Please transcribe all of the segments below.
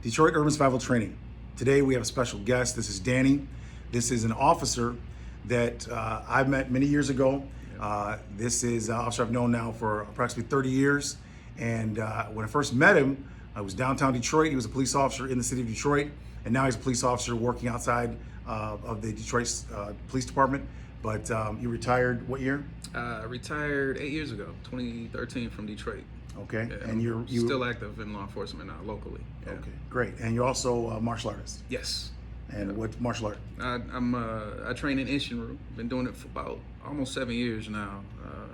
Detroit Urban Survival Training. Today we have a special guest. This is Danny. This is an officer that I met many years ago. This is an officer I've known now for approximately 30 years. And when I first met him, I was downtown Detroit. He was a police officer in the city of Detroit. And now he's a police officer working outside of the Detroit Police Department. But you retired what year? I retired 8 years ago, 2013 from Detroit. Okay, Yeah, and you're still active in law enforcement now, locally. Yeah. Okay, great. And you're also a martial artist. Yes. And what martial art? I train in Ishinru. Been doing it for about almost 7 years now,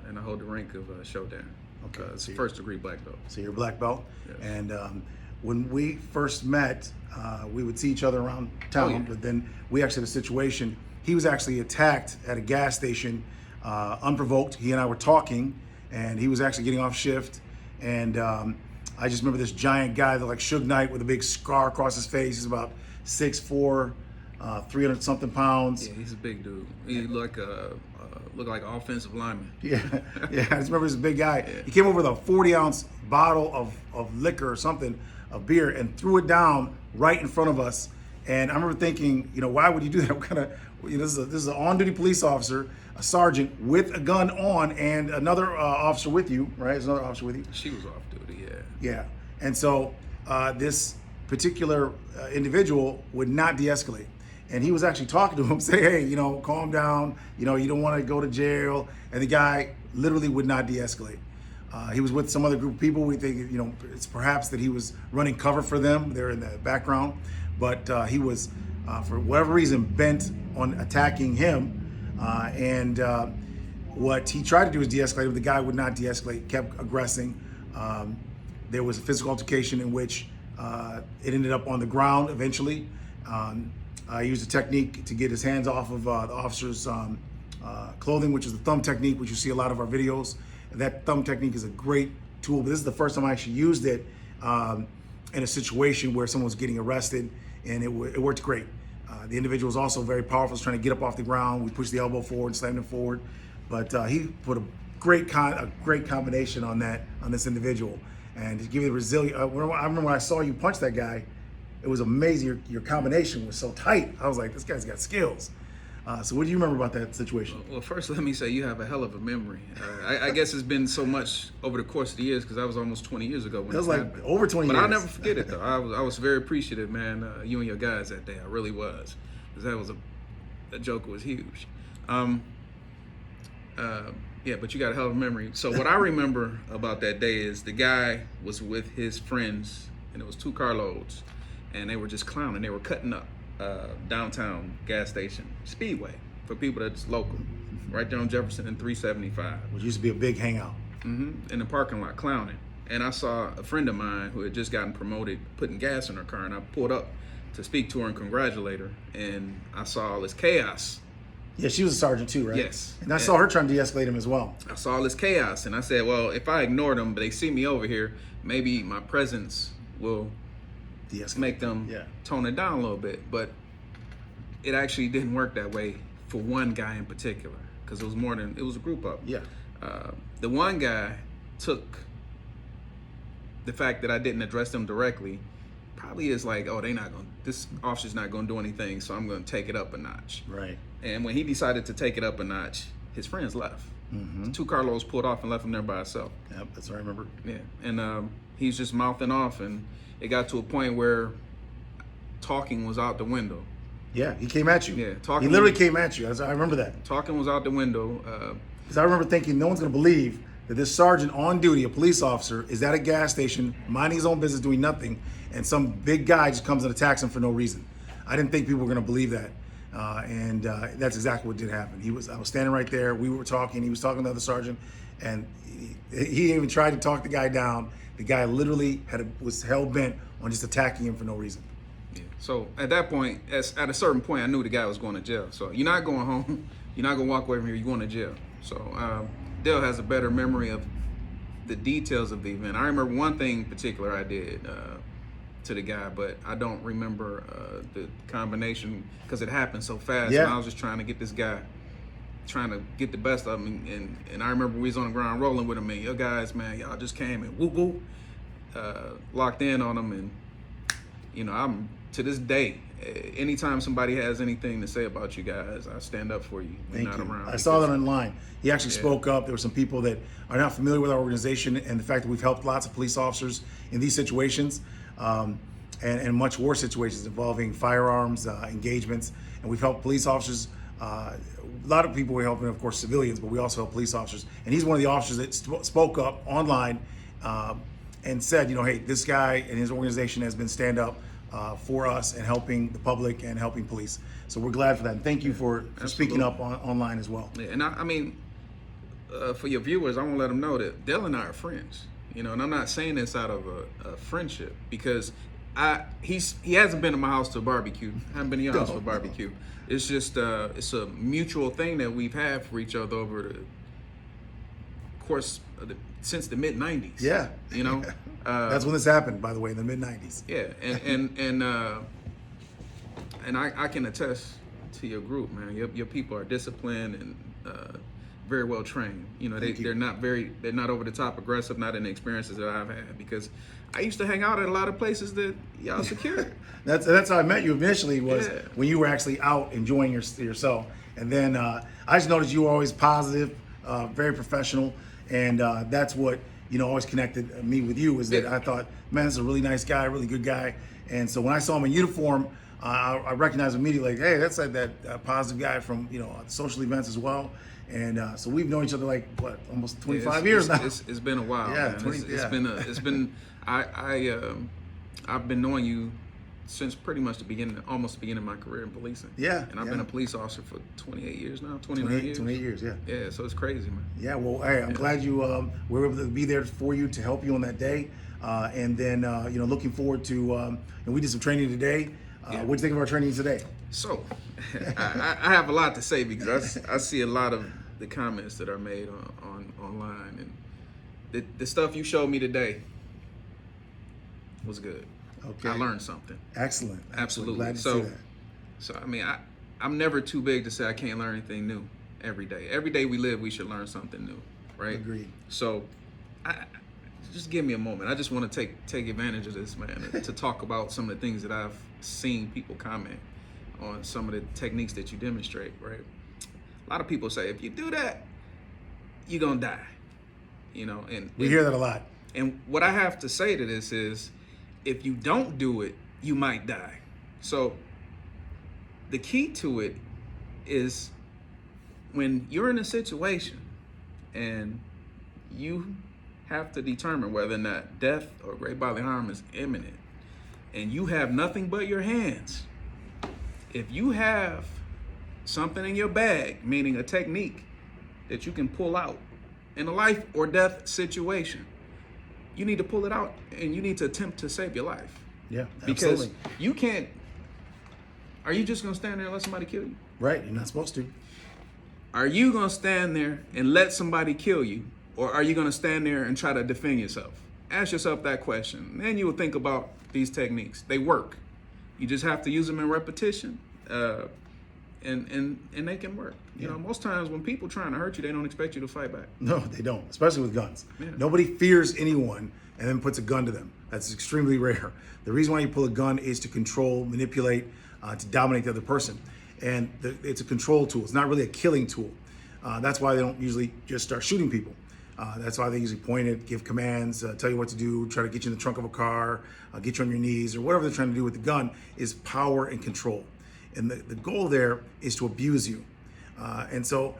and I hold the rank of Shodan. Okay, it's so first degree black belt. So you're a black belt. Yes. And when we first met, we would see each other around town. Oh, yeah. But then we actually had a situation. He was actually attacked at a gas station, unprovoked. He and I were talking, and he was actually getting off shift. And I just remember this giant guy that like Suge Knight with a big scar across his face. He's about 6'4", 300 something pounds. Yeah, he's a big dude. He looked like an offensive lineman. Yeah, yeah. I just remember this big guy. Yeah. He came over with a 40-ounce bottle of liquor or something, of beer, and threw it down right in front of us. And I remember thinking, why would you do that? What kind of, this is an on-duty police officer, a sergeant with a gun on, and another officer with you, right? There's another officer with you. She was off duty, yeah. Yeah. And so this particular individual would not de-escalate. And he was actually talking to him, say, hey, calm down. You don't want to go to jail. And the guy literally would not de-escalate. He was with some other group of people. We think, it's perhaps that he was running cover for them. They're in the background. But he was, for whatever reason, bent on attacking him. And what he tried to do was de-escalate him. The guy would not de-escalate, kept aggressing. There was a physical altercation in which it ended up on the ground eventually. He used a technique to get his hands off of the officer's clothing, which is the thumb technique, which you see a lot of our videos. That thumb technique is a great tool, but this is the first time I actually used it in a situation where someone was getting arrested, and it worked great. The individual was also very powerful, was trying to get up off the ground. We pushed the elbow forward, slammed him forward, but he put a great combination on this individual. And to give you the resilience, I remember when I saw you punch that guy, it was amazing. Your combination was so tight. I was like, this guy's got skills. So what do you remember about that situation? Well, first let me say you have a hell of a memory. I guess it's been so much over the course of the years, because that was almost 20 years ago when it was it like happened. over 20 but years. I'll never forget it though. I was very appreciative, man. You and your guys that day, I really was, because that was a joke was huge. Yeah, but you got a hell of a memory. So what I remember about that day is the guy was with his friends, and it was 2 carloads, and they were just clowning. They were cutting up downtown gas station, Speedway, for people that's local, right there on Jefferson and 375. Which used to be a big hangout. In the parking lot, clowning. And I saw a friend of mine who had just gotten promoted putting gas in her car, and I pulled up to speak to her and congratulate her, and I saw all this chaos. Yeah, she was a sergeant too, right? Yes. And I saw her trying to de-escalate him as well. I saw all this chaos, and I said, well, if I ignore them, but they see me over here, maybe my presence will make them tone it down a little bit. But it actually didn't work that way for one guy in particular, because it was a group up. Yeah. The one guy took the fact that I didn't address them directly, probably is like, oh, this officer's not gonna do anything, so I'm gonna take it up a notch. Right. And when he decided to take it up a notch, his friends left. 2 carloads pulled off and left him there by himself. Yep, that's what I remember. Yeah, and he's just mouthing off, and it got to a point where talking was out the window. Yeah, he came at you. Yeah, talking. He literally came at you. I remember that. Talking was out the window. Because I remember thinking, no one's gonna believe that this sergeant on duty, a police officer, is at a gas station, minding his own business, doing nothing, and some big guy just comes and attacks him for no reason. I didn't think people were gonna believe that. And that's exactly what did happen. I was standing right there, we were talking, he was talking to the other sergeant, and he even tried to talk the guy down. The guy literally was hell-bent on just attacking him for no reason. Yeah. So at that point, at a certain point, I knew the guy was going to jail. So you're not going home, you're not gonna walk away from here, you're going to jail. So Dale has a better memory of the details of the event. I remember one thing in particular I did to the guy, but I don't remember the combination because it happened so fast. Yeah. And I was just trying to get this guy, trying to get the best of him. And I remember we was on the ground rolling with him, and yo guys, man, y'all just came and whoop whoop, locked in on him, and you know, I'm to this day, anytime somebody has anything to say about you guys, I stand up for you when Thank not you. around. I saw that because- online. He actually spoke up. There were some people that are not familiar with our organization and the fact that we've helped lots of police officers in these situations, and much worse situations involving firearms engagements. And we've helped police officers. A lot of people we're helping, of course, civilians, but we also help police officers. And he's one of the officers that spoke up online and said, you know, hey, this guy and his organization has been stand up for us and helping the public and helping police. So we're glad for that. And thank you for speaking up online as well. Yeah, and I mean, for your viewers, I want to let them know that Dell and I are friends. You know, and I'm not saying this out of a friendship, because he hasn't been to my house to barbecue. I haven't been to your house for barbecue. It's just it's a mutual thing that we've had for each other over the course of since the mid '90s. Yeah, you know, that's when this happened, by the way, in the mid '90s. Yeah, and I can attest to your group, man. Your people are disciplined and very well trained. You know, they're not over the top aggressive, not in the experiences that I've had, because I used to hang out at a lot of places that y'all secured. That's how I met you initially, was when you were actually out enjoying yourself. And then I just noticed you were always positive, very professional, and that's what, you know, always connected me with you, is that I thought, man, this is a really nice guy, really good guy. And so when I saw him in uniform, I recognized immediately, like, hey, that's like that positive guy from, you know, social events as well. And so we've known each other like what, almost 25 years now. It's been a while. Yeah, man. It's been I've been knowing you since pretty much almost the beginning of my career in policing. Yeah. And I've been a police officer for 28 years now, 29 years. 28 years, yeah. Yeah, so it's crazy, man. Yeah, well, hey, I'm glad you were able to be there for you, to help you on that day. And then, you know, looking forward to, and we did some training today. What do you think of our training today? So, I have a lot to say, because I see a lot of the comments that are made online, and the stuff you showed me today was good. Okay. I learned something. Excellent. Absolutely. Glad to see that. So I mean, I'm never too big to say I can't learn anything new every day. Every day we live, we should learn something new, right? Agreed. So, just give me a moment. I just want to take advantage of this, man, to talk about some of the things that I've seen people comment on, some of the techniques that you demonstrate, right? A lot of people say, if you do that, you're gonna die. You know, and we hear that a lot. And what I have to say to this is, if you don't do it, you might die. So the key to it is, when you're in a situation and you have to determine whether or not death or great bodily harm is imminent, and you have nothing but your hands, if you have something in your bag, meaning a technique that you can pull out in a life or death situation, you need to pull it out and you need to attempt to save your life. Yeah, because absolutely. you can't. Are you just gonna stand there and let somebody kill you? Right, you're not supposed to. Are you gonna stand there and let somebody kill you, or are you gonna stand there and try to defend yourself? Ask yourself that question. Then you will think about these techniques. They work. You just have to use them in repetition, and they can work. You know, most times when people trying to hurt you, they don't expect you to fight back. No, they don't, especially with guns. Yeah. Nobody fears anyone and then puts a gun to them. That's extremely rare. The reason why you pull a gun is to control, manipulate, to dominate the other person. And it's a control tool. It's not really a killing tool. That's why they don't usually just start shooting people. That's why they usually point it, give commands, tell you what to do, try to get you in the trunk of a car, get you on your knees, or whatever they're trying to do with the gun is power and control. And the goal there is to abuse you. And so,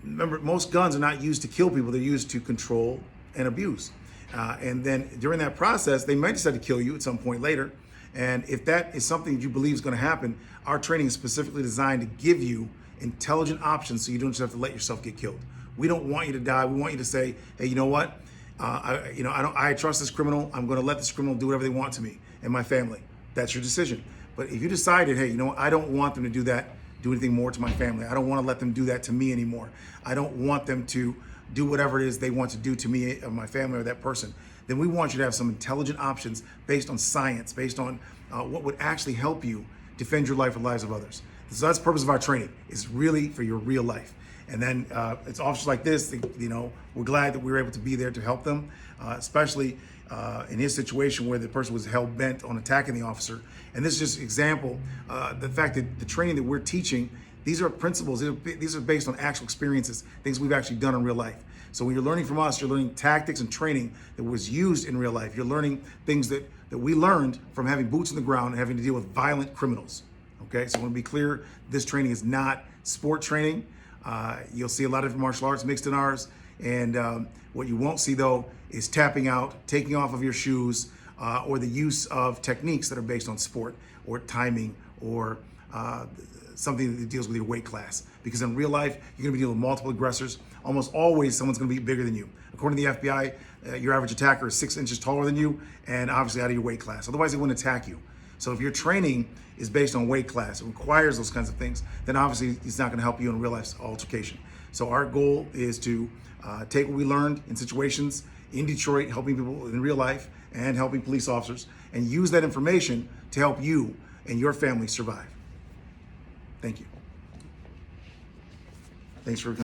remember, most guns are not used to kill people. They're used to control and abuse. And then during that process, they might decide to kill you at some point later. And if that is something that you believe is going to happen, our training is specifically designed to give you intelligent options so you don't just have to let yourself get killed. We don't want you to die. We want you to say, hey, you know what? I trust this criminal. I'm going to let this criminal do whatever they want to me and my family. That's your decision. But if you decided, hey, you know what? I don't want them to do that, do anything more to my family. I don't want to let them do that to me anymore. I don't want them to do whatever it is they want to do to me or my family or that person. Then we want you to have some intelligent options based on science, based on what would actually help you defend your life and lives of others. So that's the purpose of our training. It's really for your real life. And then it's officers like this, we're glad that we were able to be there to help them, especially in his situation where the person was hell-bent on attacking the officer. And this is just an example, the fact that the training that we're teaching, these are principles, these are based on actual experiences, things we've actually done in real life. So when you're learning from us, you're learning tactics and training that was used in real life. You're learning things that we learned from having boots on the ground and having to deal with violent criminals. Okay, so I want to be clear, this training is not sport training. You'll see a lot of different martial arts mixed in ours. And what you won't see though is tapping out, taking off of your shoes, or the use of techniques that are based on sport or timing or something that deals with your weight class. Because in real life, you're gonna be dealing with multiple aggressors. Almost always someone's gonna be bigger than you. According to the FBI, your average attacker is 6 inches taller than you and obviously out of your weight class. Otherwise they wouldn't attack you. So if your training is based on weight class, it requires those kinds of things, then obviously it's not gonna help you in a real life altercation. So our goal is to take what we learned in situations in Detroit, helping people in real life and helping police officers, and use that information to help you and your family survive. Thank you. Thanks for